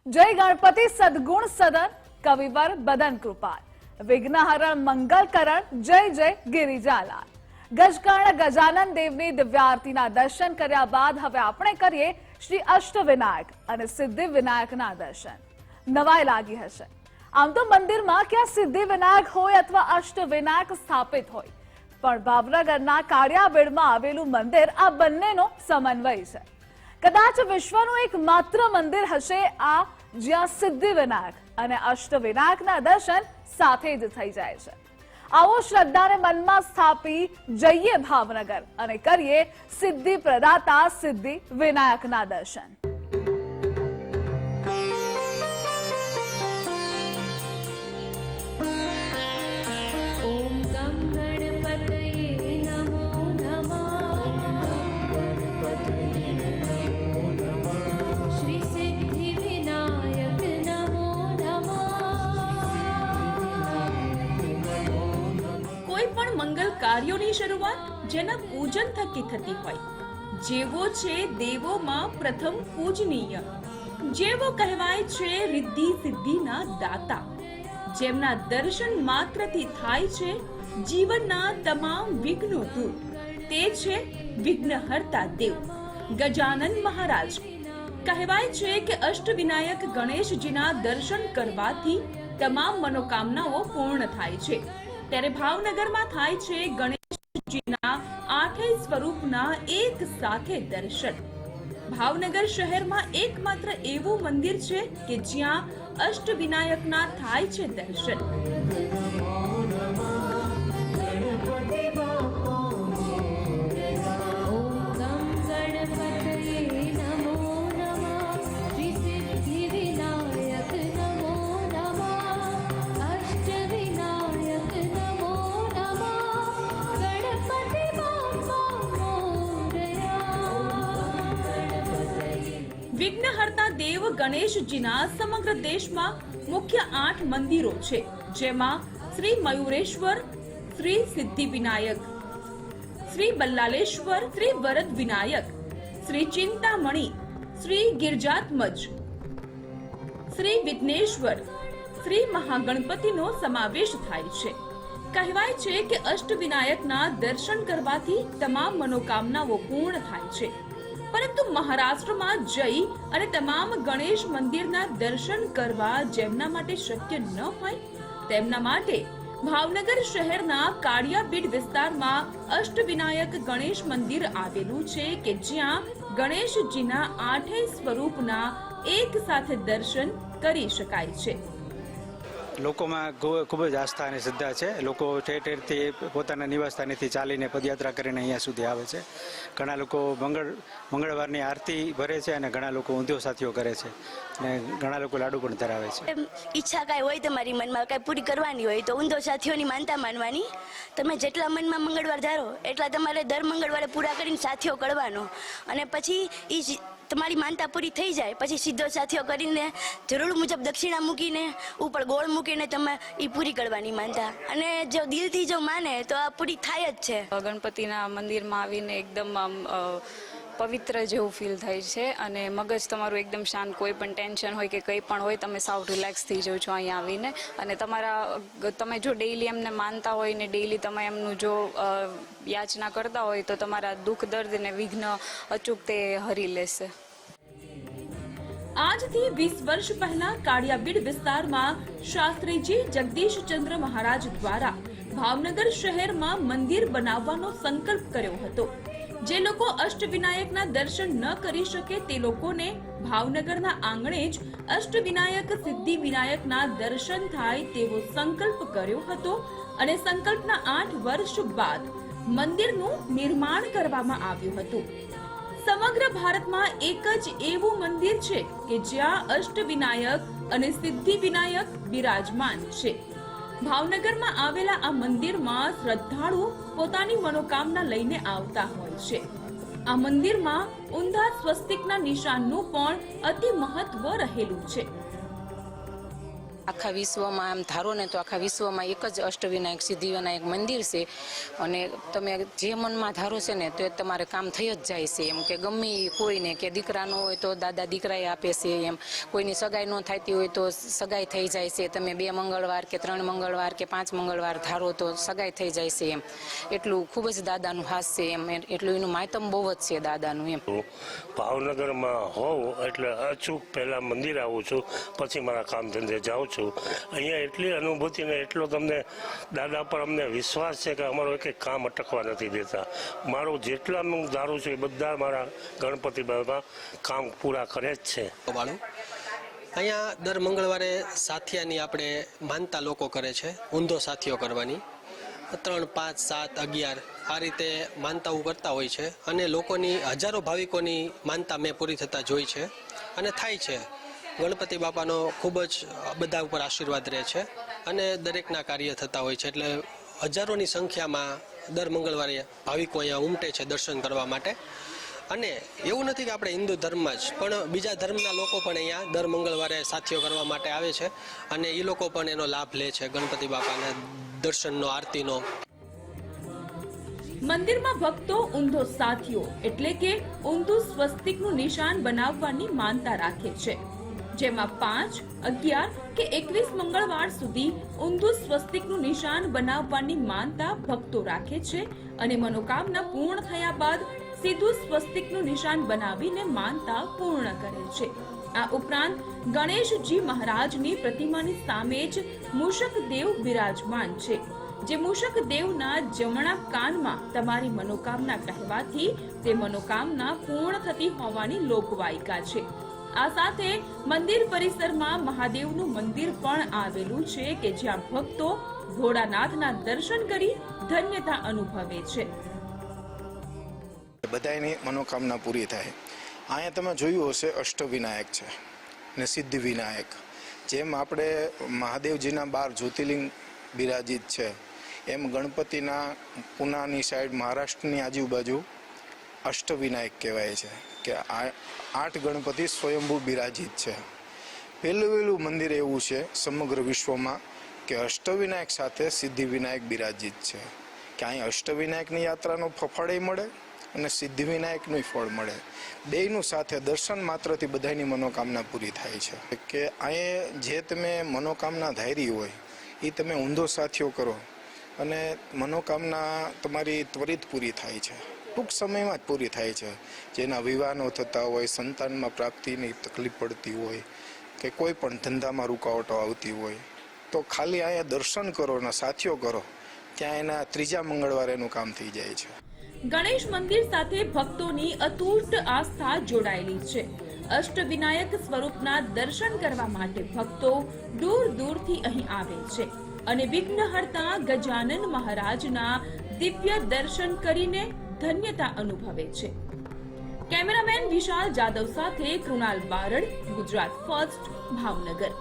जय गणपति सद्गुण सदन कविवर बदन कृपाल विघ्नहरण मंगलकरण जय जय गिरिजालाल गजकर्ण गजानन देवनी दिव्यारतीना दर्शन कर्या बाद हवे आपणे करीए श्री अष्टविनायक अने सिद्धिविनायकना दर्शन। नवाई लागी हशे। आम तो मंदिरमां क्यां सिद्धिविनायक होय अथवा अष्टविनायक स्थापित होय, पण भावनगરના કાળિયાબીડમાં આવેલું મંદિર આ બંનેનો સમન્વય છે। કદાચ વિશ્વનું એકમાત્ર મંદિર હશે આ જ્યાં સિદ્ધિવિનાયક અને અષ્ટવિનાયકના દર્શન સાથે જ થઈ જાય છે। આવો શ્રદ્ધાને મનમાં સ્થાપી જઈએ ભાવનગર અને કરીએ સિદ્ધિ પ્રદાતા સિદ્ધિવિનાયકના દર્શન। મંગલ કાર્યોની શરૂઆત જેના પૂજન થકી થતી હોય, જેવો છે દેવોમાં પ્રથમ પૂજનીય, જેવો કહેવાય છે રિદ્ધિ સિદ્ધિના દાતા, જેમના દર્શન માત્રથી થાય છે જીવનના તમામ વિઘ્નો દૂર, તે છે વિઘ્નહર્તા દેવ ગજાનન મહારાજ। કહેવાય છે કે અષ્ટવિનાયક ગણેશજીના દર્શન કરવાથી તમામ મનોકામનાઓ પૂર્ણ થાય છે। ત્યારે ભાવનગરમાં થાય છે ગણેશજીના આઠેય સ્વરૂપના એક સાથે દર્શન। ભાવનગર શહેરમાં એકમાત્ર એવું મંદિર છે કે જ્યાં અષ્ટવિનાયકના થાય છે દર્શન। વિઘ્નહર્તા દેવ ગણેશજીના સમગ્ર દેશમાં મુખ્ય 8 મંદિરો છે, જેમાં શ્રી મયુરેશ્વર, શ્રી સિદ્ધિવિનાયક, શ્રી બલ્લાલેશ્વર, શ્રી વરદ વિનાયક, શ્રી ચિંતામણી, શ્રી ગિરજાત્મજ, શ્રી વિઘ્નેશ્વર, શ્રી મહાગણપતિનો સમાવેશ થાય છે। કહેવાય છે કે અષ્ટવિનાયકના દર્શન કરવાથી તમામ મનોકામનાઓ પૂર્ણ થાય છે, પરંતુ મહારાષ્ટ્રમાં જઈ અને તમામ ગણેશ મંદિરના દર્શન કરવા જેમના માટે શક્ય ન હોય તેમના માટે ભાવનગર શહેરના કાળિયાબીડ વિસ્તારમાં અષ્ટવિનાયક ગણેશ મંદિર આવેલું છે કે જ્યાં ગણેશજીના આઠેય સ્વરૂપના એક સાથે દર્શન કરી શકાય છે। લોકોમાં ખૂબ જ આસ્થા અને શ્રદ્ધા છે। લોકો ઠેર ઠેરથી પોતાના નિવાસસ્થાનેથી ચાલીને પદયાત્રા કરીને અહીંયા સુધી આવે છે। ઘણા લોકો મંગળવારની આરતી ભરે છે અને ઘણા લોકો ઊંધિયો સાથીઓ કરે છે અને ઘણા લોકો લાડુ પણ ધરાવે છે। ઈચ્છા કાંઈ હોય તમારી મનમાં કાંઈ પૂરી કરવાની હોય તો ઊંધો સાથીઓની માનતા માનવાની। તમે જેટલા મનમાં મંગળવાર ધારો એટલા તમારે દર મંગળવારે પૂરા કરીને સાથીઓ કરવાનો અને પછી એ તમારી માનતા પૂરી થઈ જાય પછી સીધો સાથીઓ કરીને જરૂર મુજબ દક્ષિણા મૂકીને ઉપર ગોળ મૂકીને તમે એ પૂરી કરવાની માનતા, અને જો દિલથી જો માને તો આ પૂરી થાય જ છે। ગણપતિના મંદિરમાં આવીને એકદમ પવિત્ર જેવું ફીલ થાય છે અને મગજ તમારું એકદમ શાંત, કોઈ પણ ટેન્શન હોય કે કંઈ પણ હોય તમે સાવ રિલેક્સ થઈ જાઓ છો અહીંયા આવીને। અને તમે જો ડેઈલી એમને માનતા હોય ને ડેઈલી તમે એમનું જો યાચના કરતા હોય તો તમારા દુઃખ દર્દ ને વિઘ્ન અચૂક તે હરી લેશે। આજથી 20 વર્ષ પહેલા કાળિયાબીડ વિસ્તારમાં શાસ્ત્રીજી જગદીશચંદ્ર મહારાજ દ્વારા ભાવનગર શહેરમાં મંદિર બનાવવાનો સંકલ્પ કર્યો હતો। જે લોકો અષ્ટવિનાયકના દર્શન ન કરી શકે તે લોકોને ભાવનગરના આંગણે જ અષ્ટવિનાયક સિદ્ધિવિનાયકના દર્શન થાય તેવો સંકલ્પ કર્યો હતો અને સંકલ્પના 8 વર્ષ બાદ મંદિરનું નિર્માણ કરવામાં આવ્યું હતું। સમગ્ર ભારતમાં એક જ એવું મંદિર છે કે જ્યાં અષ્ટવિનાયક અને સિદ્ધિવિનાયક બિરાજમાન છે। ભાવનગરમાં આવેલા આ મંદિરમાં શ્રદ્ધાળુ પોતાની મનોકામના લઈને આવતા હોય છે। આ મંદિરમાં ઊંધા સ્વસ્તિકના નિશાનનું પણ અતિ મહત્વ રહેલું છે। આખા વિશ્વમાં આમ ધારો ને તો આખા વિશ્વમાં એક જ અષ્ટવિનાયક સિદ્ધિવિનાયક મંદિર છે અને તમે જે મનમાં ધારો છે ને તો એ તમારે કામ થઈ જ જાય છે. એમ કે ગમે કોઈને કે દીકરાનો હોય તો દાદા દીકરાએ આપે છે, એમ કોઈની સગાઈ ન થતી હોય તો સગાઈ થઈ જાય છે. તમે 2 મંગળવાર કે 3 મંગળવાર કે 5 મંગળવાર ધારો તો સગાઈ થઈ જાય છે. એમ એટલું ખૂબ જ દાદાનું હાસ છે. એમ એટલું એનું માયતમ બહુ જ છે દાદાનું. એમ ભાવનગરમાં હોઉં એટલે અચૂક પહેલાં મંદિર આવું છું, પછી મારા કામ ધંધે જાઉં છું. અહીંયા એટલી અનુભૂતિ ને એટલો તમને દાદા પર અમને વિશ્વાસ છે કે અમારું એક કામ અટકવા નથી દેતા. મારું જેટલા હું ધારું છું એ બધા મારા ગણપતિ બાબા કામ પૂરા કરે જ છે. અહીંયા દર મંગળવારે સાથિયાની આપણે માનતા લોકો કરે છે, ઊંધો સાથિયો કરવાની. 3, 5, 7, 11 આ રીતે માનતાઓ કરતા હોય છે અને લોકોની હજારો ભાવિકોની માનતા મેં પૂરી થતા જોઈ છે અને થાય છે. ગણપતિ બાપાનો ખૂબ જ બધા ઉપર આશીર્વાદ રહે છે અને દરેકના કાર્ય થતા હોય છે. એટલે હજારોની સંખ્યામાં દર મંગળવારે ભાવિકો અહીંયા ઉમટે છે દર્શન કરવા માટે. અને એવું નથી કે આપણે હિન્દુ ધર્મમાં જ, પણ બીજા ધર્મના લોકો પણ અહીંયા દર મંગળવારે સાથીઓ કરવા માટે આવે છે અને એ લોકો પણ એનો લાભ લે છે ગણપતિ બાપાના દર્શનનો, આરતીનો. મંદિરમાં ભક્તો ઊંધો સાથિયો એટલે કે ઊંધું સ્વસ્તિકનું નિશાન બનાવવાની માનતા રાખે છે, જેમાં 5, 11 કે 21 મંગળવાર સુધી ઊંધું સ્વસ્તિકનું નિશાન બનાવવાની માનતા ભક્તો રાખે છે અને મનોકામના પૂર્ણ થયા બાદ સીધું સ્વસ્તિકનું નિશાન બનાવીને માનતા પૂર્ણ કરે છે. આ ઉપરાંત ગણેશજી મહારાજની પ્રતિમાની સામે જ મૂષક દેવ બિરાજમાન છે, જે મૂષક દેવના જમણા કાનમાં તમારી મનોકામના કહેવાથી તે મનોકામના પૂર્ણ થતી હોવાની લોકવાયકા છે. આ સાથે મંદિર પરિસરમાં મહાદેવનું મંદિર પણ આવેલું છે કે જ્યાં ભક્તો ભોળાનાથના દર્શન કરી ધન્યતા અનુભવે છે. બધાની મનોકામના પૂરી થાય. અહીંયા તમે જોયું હશે અષ્ટવિનાયક છે ને સિદ્ધિવિનાયક. જેમ આપણે મહાદેવજીના 12 જ્યોતિર્લિંગ બિરાજિત છે, એમ ગણપતિના પુનાની સાઈડ મહારાષ્ટ્રની આજુબાજુ અષ્ટવિનાયક કહેવાય છે કે 8 ગણપતિ સ્વયંભૂ બિરાજિત છે. પહેલું મંદિર એવું છે સમગ્ર વિશ્વમાં કે અષ્ટવિનાયક સાથે સિદ્ધિવિનાયક બિરાજિત છે કે અહીં અષ્ટવિનાયકની યાત્રાનો ફળ મળે અને સિદ્ધિવિનાયકનું ફળ મળે. બેયનું સાથે દર્શન માત્રથી બધાની મનોકામના પૂરી થાય છે. કે અહીં જે તમે મનોકામના ધારી હોય એ તમે ઊંધો સાથિયો કરો અને મનોકામના તમારી ત્વરિત પૂરી થાય છે, ટૂંક સમયમાં જ પૂરી થાય છે. જેના વિવાહનો થતા હોય, સંતાનમાં પ્રાપ્તિની તકલીફ પડતી હોય કે કોઈ પણ ધંધામાં રૂકાવટો આવતી હોય તો ખાલી અહીંયા દર્શન કરો અને સાથિયો કરો, ત્યાં એના 3જા મંગળવારે એનું કામ થઈ જાય છે. ગણેશ મંદિર સાથે ભક્તોની અતૂટ આસ્થા જોડાયેલી છે. અષ્ટવિનાયક સ્વરૂપના દર્શન કરવા માટે ભક્તો દૂર દૂરથી અહીં આવે છે અને વિઘ્નહર્તા ગજાનન મહારાજના દિવ્ય દર્શન કરીને ધન્યતા અનુભવે છે. કેમેરામેન વિશાલ જાદવ સાથે કૃણાલ બારડ, ગુજરાત ફર્સ્ટ, ભાવનગર.